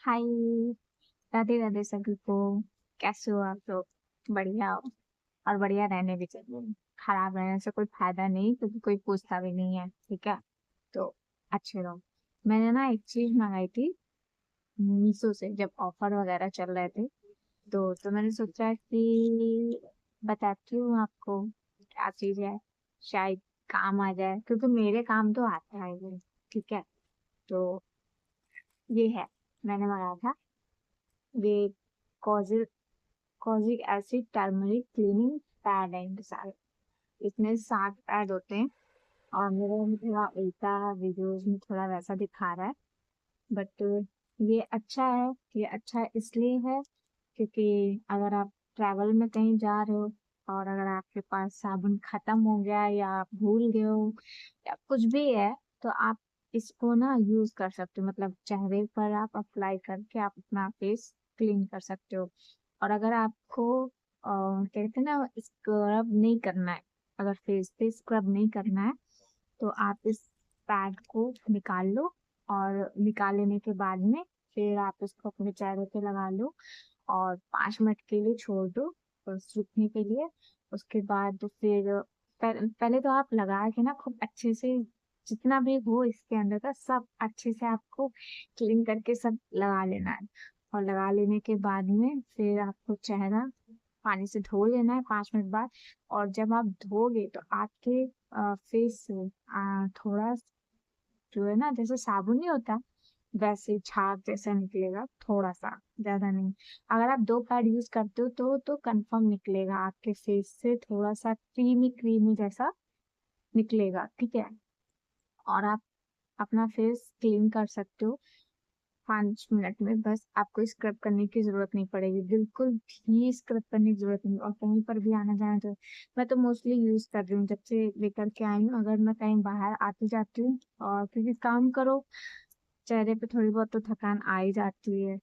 हाय। राधे राधे सभी को। कैसे हो आप लोग? बढ़िया हो। और बढ़िया रहने भी चाहिए। खराब रहने से कोई फायदा नहीं, क्योंकि कोई पूछता भी नहीं है। ठीक है, तो अच्छे रहो। मैंने ना एक चीज मंगाई थी मीशो से, जब ऑफर वगैरह चल रहे थे। तो मैंने सोचा कि बताती हूँ आपको क्या चीज है, शायद काम आ जाए, क्योंकि मेरे काम तो आता है ये। ठीक है, तो ये है, मैंने मंगाया था ये kojic kojic acid turmeric cleaning pad है इनके सारे। इसमें 7 पैड होते हैं। और मेरे में थोड़ा उल्टा वीडियोस में थोड़ा वैसा दिखा रहा है, बट ये अच्छा है। ये अच्छा इसलिए है क्योंकि अगर आप ट्रैवल में कहीं जा रहे हो और अगर आपके पास साबुन खत्म हो गया या आप भूल गए हो या कुछ भी है, तो आप इसको ना यूज कर सकते हो। मतलब चेहरे पर आप अप्लाई करके आप अपना फेस क्लीन कर सकते हो। और अगर आपको कहते हैं ना स्क्रब नहीं करना है, अगर फेस पे स्क्रब नहीं करना है, तो आप इस पैड को निकाल लो। और निकाल लेने के बाद में फिर आप इसको अपने चेहरे पे लगा लो और 5 मिनट के लिए छोड़ दो सूखने के लिए। उसके बाद फिर पहले तो आप लगा के ना खूब अच्छे से, जितना भी हो इसके अंदर का सब अच्छे से आपको क्लीन करके सब लगा लेना है। और लगा लेने के बाद में फिर आपको चेहरा पानी से धो लेना है 5 मिनट बाद। और जब आप धोगे तो आपके फेस से थोड़ा जो है ना, जैसे साबुन नहीं होता वैसे झाग जैसा निकलेगा, थोड़ा सा, ज्यादा नहीं। अगर आप 2 पैड यूज करते हो तो कंफर्म निकलेगा, आपके फेस से थोड़ा सा क्रीमी क्रीमी जैसा निकलेगा। ठीक है, और आप अपना फेस क्लीन कर सकते हो 5 मिनट में। बस आपको स्क्रब करने की जरूरत नहीं पड़ेगी, बिल्कुल भी स्क्रब करने की जरूरत नहीं। और कहीं पर भी आना जाना, तो मैं तो मोस्टली यूज कर रही हूँ जब से लेकर के आई हूँ। अगर मैं कहीं बाहर आती जाती हूँ, और क्योंकि काम करो, चेहरे पे थोड़ी बहुत तो थकान आ ही जाती है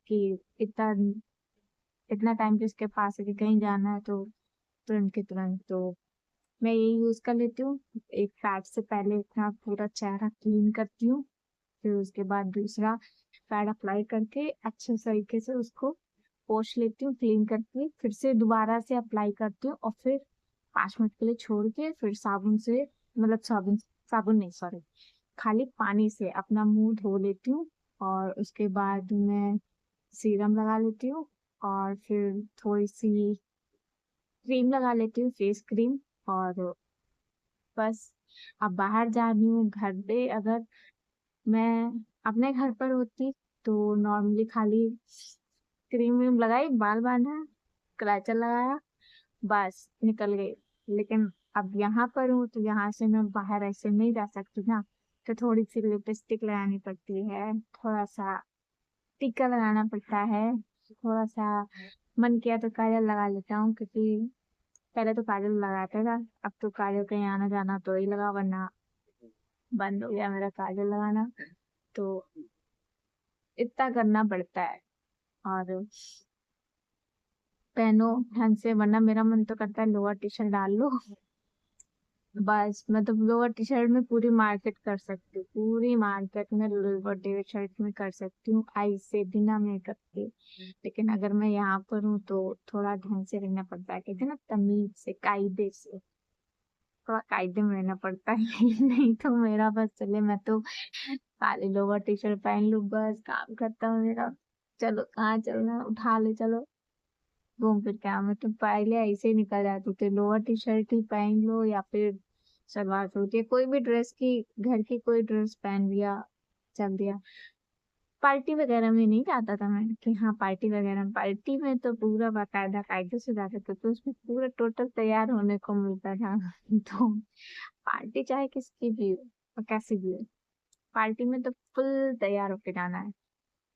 कि इतना इतना टाइम किसके पास है कि कहीं जाना है तो तुरंत के तुरंत। तो मैं यही यूज कर लेती हूँ। एक पैड से पहले अपना पूरा चेहरा क्लीन करती हूँ, फिर उसके बाद दूसरा पैड अप्लाई करके अच्छे तरीके से उसको पोंछ लेती हूँ, क्लीन करके फिर से दोबारा से अप्लाई करती हूँ। और फिर 5 मिनट के लिए छोड़ के फिर साबुन से, मतलब साबुन साबुन नहीं, सॉरी, खाली पानी से अपना मुंह धो लेती हूँ। और उसके बाद मैं सीरम लगा लेती हूँ, और फिर थोड़ी सी क्रीम लगा लेती हूँ, फेस क्रीम। और बस, अब बाहर जा रही हूँ घर पे, अगर मैं अपने घर पर होती तो नॉर्मली खाली क्रीम व्रीम लगाई, बाल बांधा, कलैचर लगाया, बस निकल गई। लेकिन अब यहाँ पर हूँ तो यहाँ से मैं बाहर ऐसे नहीं जा सकती ना, तो थोड़ी सी लिपस्टिक लगानी पड़ती है, थोड़ा सा टीका लगाना पड़ता है, थोड़ा सा मन किया तो काजल लगा लेता हूँ, क्योंकि पहले तो काजल लगाता था, अब तो काजल कहीं आना जाना तो ही लगा, वरना बंद हो गया मेरा काजल लगाना। तो इतना करना पड़ता है। और पहनो ढंग से, वरना मेरा मन तो करता है लोअर टी शर्ट डाल लो। बस मैं तो लोअर टी शर्ट में पूरी मार्केट कर सकती हूँ, पूरी मार्केट में लोअर टी शर्ट में कर सकती हूँ, आई से बिना मेकअप के। लेकिन अगर मैं यहाँ पर हूँ तो थोड़ा ढंग से रहना पड़ता है, कहते हैं ना, तमीज से, कायदे से, थोड़ा कायदे में रहना पड़ता है। नहीं तो मेरा बस चले, मैं तो खाली लोअर टी शर्ट पहन लूँ, बस काम करता हूँ मेरा। चलो कहाँ चलना है, उठा ले चलो, घूम फिर के। मैं तो पहले ऐसे ही निकल जाती थी, लोअर टी शर्ट ही पहन लो या फिर सलवार सूट या कोई भी ड्रेस की, घर की कोई ड्रेस पहन लिया, चल दिया। पार्टी वगैरह में नहीं जाता था मैं कि हाँ पार्टी वगैरह, पार्टी में तो पूरा बाकायदा कायदे से जाते थे, तो उसमें पूरा टोटल तैयार होने को मिलता था। तो पार्टी चाहे किसकी भी हो और कैसी भी हो, पार्टी में तो फुल तैयार होके जाना है।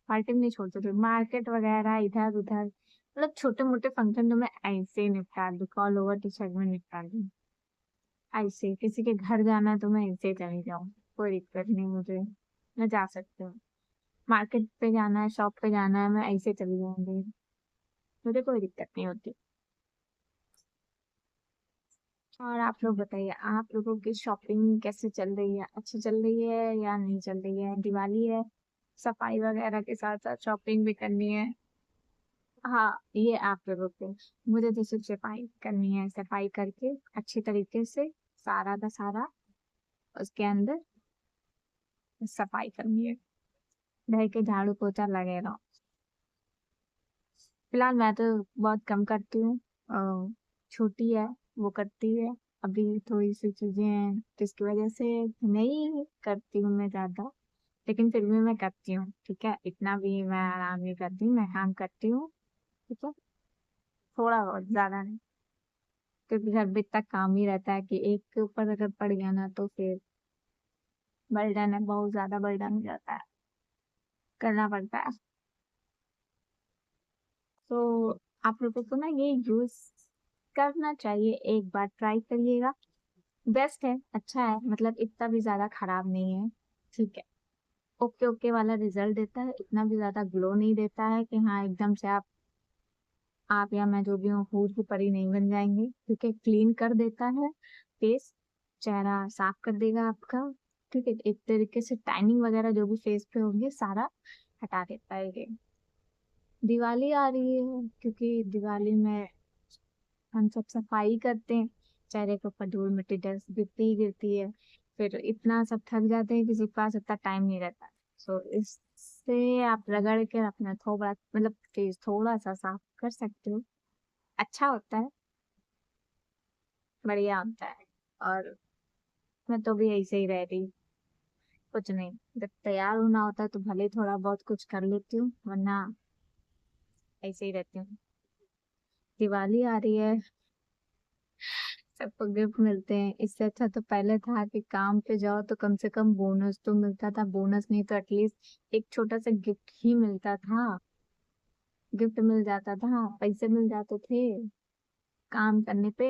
पार्टी में नहीं छोड़ते थे, मार्केट वगैरह इधर उधर, मतलब छोटे मोटे फंक्शन तो मैं ऐसे ही निपटा दूँ, ऑल ओवर टी शर्ट में निपटा दूँ। ऐसे किसी के घर जाना है तो मैं ऐसे ही चली जाऊँ, कोई दिक्कत नहीं मुझे, मैं जा सकती हूँ। मार्केट पे जाना है, शॉप पे जाना है, मैं ऐसे चली जाऊंगी, मुझे कोई दिक्कत नहीं होती। और आप लोग बताइए, आप लोगों की शॉपिंग कैसे चल रही है? अच्छी चल रही है या नहीं चल रही है? दिवाली है, सफाई वगैरह के साथ साथ शॉपिंग भी करनी है। हाँ, ये आप लोगों को, मुझे तो सिर्फ सफाई करनी है। सफाई करके अच्छी तरीके से सारा का सारा उसके अंदर सफाई करनी है, रह के झाड़ू पोछा लगे रहो। फिलहाल मैं तो बहुत कम करती हूँ। छोटी है, वो करती है। अभी थोड़ी सी चीजें हैं जिसकी वजह से नहीं करती हूँ मैं ज्यादा, लेकिन फिर भी मैं करती हूँ। ठीक है, इतना भी मैं आराम नहीं करती हूँ, मैं काम करती हूँ। ठीक है, थोड़ा बहुत, ज्यादा नहीं, क्योंकि घर में इतना काम ही रहता है कि एक के ऊपर अगर पड़ गया ना तो फिर बर्डन है, बहुत ज्यादा बर्डन हो जाता है, करना पड़ता है। तो आप लोगों को ना ये यूज करना चाहिए, एक बार ट्राई करिएगा। बेस्ट है, अच्छा है, मतलब इतना भी ज्यादा खराब नहीं है। ठीक है, ओके ओके वाला रिजल्ट देता है, इतना भी ज्यादा ग्लो नहीं देता है कि हाँ एकदम से आप या मैं जो भी हूँ हूर की परी नहीं बन जाएंगे। क्योंकि क्लीन कर देता है फेस, चेहरा साफ कर देगा आपका। ठीक है, एक तरीके से टैनिंग वगैरह जो भी फेस पे होंगे सारा हटा देता है ये। दिवाली आ रही है, क्योंकि दिवाली में हम सब सफाई करते हैं, चेहरे के ऊपर धूल मिट्टी डस्ट गिरती ही गिरती है। फिर इतना सब थक जाते हैं, किसी के पास इतना टाइम नहीं रहता। सो इससे आप रगड़ के अपना थोड़ा, मतलब फेस थोड़ा सा साफ कर सकते हो, अच्छा होता है, बढ़िया होता है। और मैं तो भी ऐसे ही रह रही, कुछ नहीं, जब तैयार होना होता है तो भले ही थोड़ा बहुत कुछ कर लेती हूँ, वरना ऐसे ही रहती हूँ। दिवाली आ रही है, सबको गिफ्ट मिलते हैं, इससे अच्छा तो पहले था कि काम पे जाओ तो कम से कम बोनस तो मिलता था, बोनस नहीं तो एटलीस्ट एक छोटा सा गिफ्ट ही मिलता था। गिफ्ट मिल जाता था, पैसे मिल जाते थे काम करने पे।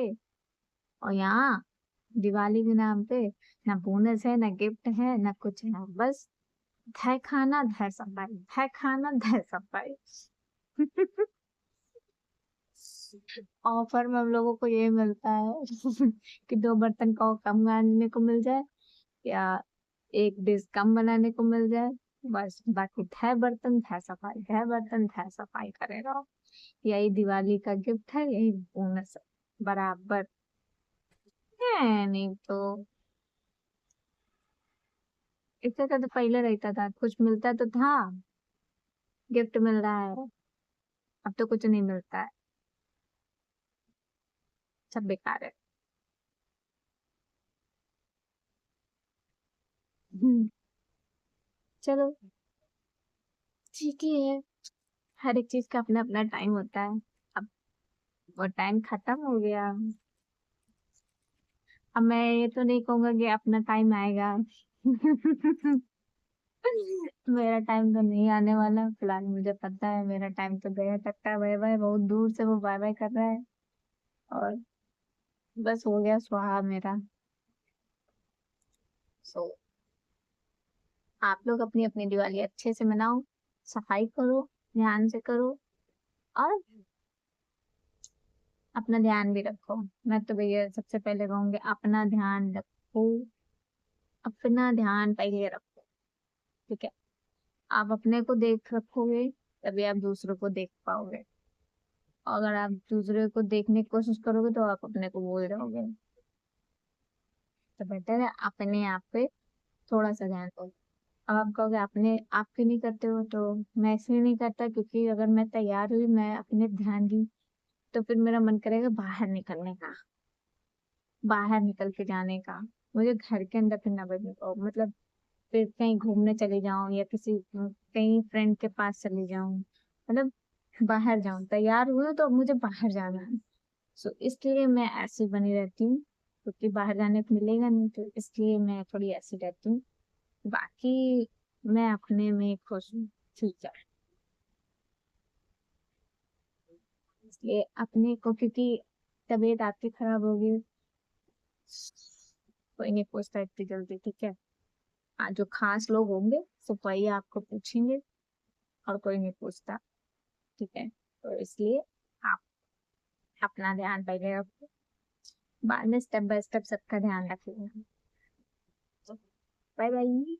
और यहाँ दिवाली के नाम पे ना बोनस है, ना गिफ्ट है, ना कुछ है, बस धय खाना धय सफाई, धय खाना धय सफाई। ऑफर में हम लोगों को ये मिलता है कि 2 बर्तन को कम मांजने को मिल जाए, या एक डिश कम बनाने को मिल जाए। बस बाकी धय बर्तन धय सफाई, धय बर्तन धय सफाई करे रहो। यही दिवाली का गिफ्ट है, यही बोनस बराबर है। नहीं तो इससे तो पहले रहता था, कुछ मिलता तो था, गिफ्ट मिल रहा है, अब तो कुछ नहीं मिलता है, सब बेकार है। हम्म, चलो ठीक ही है, हर एक चीज का अपना अपना टाइम होता है। अब वो टाइम खत्म हो गया, अब मैं ये तो नहीं कहूंगा कि अपना टाइम आएगा। मेरा टाइम तो नहीं आने वाला, फिलहाल मुझे पता है मेरा टाइम तो गया तक का, बाय बाय, बहुत दूर से वो बाय बाय कर रहा है। और बस हो गया स्वाहा मेरा। सो आप लोग अपनी अपनी दिवाली अच्छे से मनाओ, सफाई करो, ध्यान से करो, और अपना ध्यान भी रखो। मैं तो भैया सबसे पहले कहूंगी अपना ध्यान रखो, अपना ध्यान पहले रखो। ठीक है, आप अपने को देख रखोगे तभी आप दूसरों को देख पाओगे। अगर आप दूसरे को देखने की कोशिश करोगे तो आप अपने को भूल जाओगे। तो बेटर है अपने आप पे थोड़ा सा ध्यान दो। अब आप कहोगे आपने आपके नहीं करते हो, तो मैं इसलिए नहीं करता क्योंकि अगर मैं तैयार हुई, मैं अपने ध्यान दी, तो फिर मेरा मन करेगा बाहर निकलने का, बाहर निकल के जाने का। मुझे घर के अंदर फिर ना बैठने को, मतलब फिर कहीं घूमने चले जाऊं या किसी कहीं फ्रेंड के पास चले जाऊं, मतलब बाहर जाऊं, तैयार हुई हूं तो अब मुझे बाहर जाना है। सो इसलिए मैं ऐसी बनी रहती हूँ, क्योंकि बाहर जाने को मिलेगा नहीं, तो इसलिए मैं थोड़ी ऐसी रहती हूँ। बाकी मैं अपने में खुश हूँ। ठीक है, इसलिए अपने को, क्योंकि तबीयत आपकी खराब होगी, कोई नहीं पूछता इतनी जल्दी। ठीक है, जो खास लोग होंगे सिर्फ वही आपको पूछेंगे, और कोई नहीं पूछता। ठीक है, तो इसलिए आप अपना ध्यान पहले रखो, बाद में स्टेप बाय स्टेप सबका ध्यान रखिएगा। Bye bye.